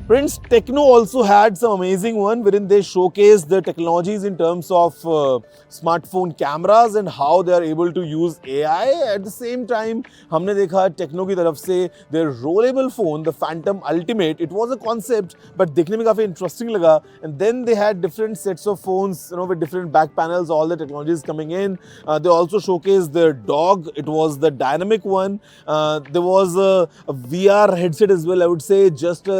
Prince, Techno also had some amazing one wherein they showcased the technologies in terms of smartphone cameras and how they are able to use AI. At the same time, हमने देखा Techno की तरफ से their rollable phone, the Phantom Ultimate. It was a concept, but देखने में काफी interesting लगा. And then they had different sets of phones, with different back panels, all the technologies coming in. They also showcased their dog. It was the dynamic one. There was a VR headset as well. I would say just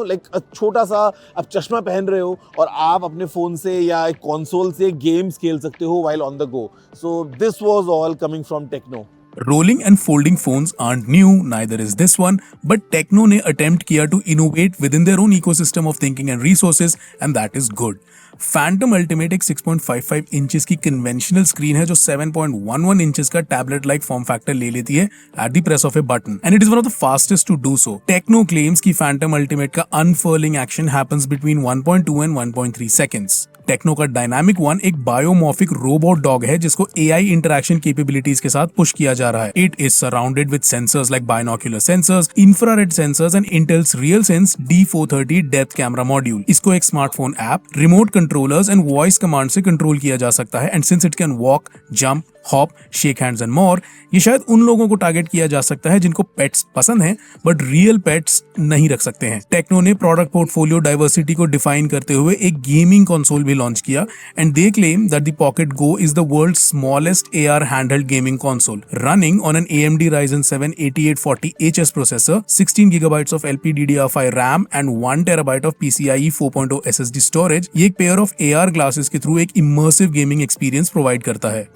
like छोटा सा आप चश्मा पहन रहे हो और आप अपने फोन से या एक कंसोल से गेम्स खेल सकते हो while on the go. So this was all coming from Techno. Rolling and folding phones aren't new, neither is this one, but Techno ने attempt किया to innovate within their own ecosystem of thinking and resources, and that is good. Phantom Ultimate एक 6.55 inches की conventional screen है जो 7.11 inches का tablet like form factor ले लेती है at the press of a button, and it is one of the fastest to do so. Tecno claims कि Phantom Ultimate का unfurling action happens between 1.2 and 1.3 seconds. Tecno का dynamic one एक biomorphic robot dog है जिसको AI interaction capabilities के साथ push किया जा रहा है. It is surrounded with sensors like binocular sensors, infrared sensors and entails real sense D430 depth camera module. इसको एक smartphone app, remote controllers and voice command से कंट्रोल किया जा सकता है. And since it can walk, jump, hop, shake hands and more, ये शायद उन लोगों को टारगेट किया जा सकता है जिनको पेट्स पसंद हैं बट रियल पेट्स नहीं रख सकते हैं. टेक्नो ने प्रोडक्ट पोर्टफोलियो डाइवर्सिटी को डिफाइन करते हुए एक गेमिंग कंसोल भी लॉन्च किया, and they claim that the Pocket Go is the world's smallest AR handheld gaming console running on an AMD Ryzen 7 8840HS processor, 16 GB of LPDDR5 RAM and 1 TB of PCIe 4.0 SSD storage. ये एक pair of AR glasses के through एक immersive gaming experience provide करता है.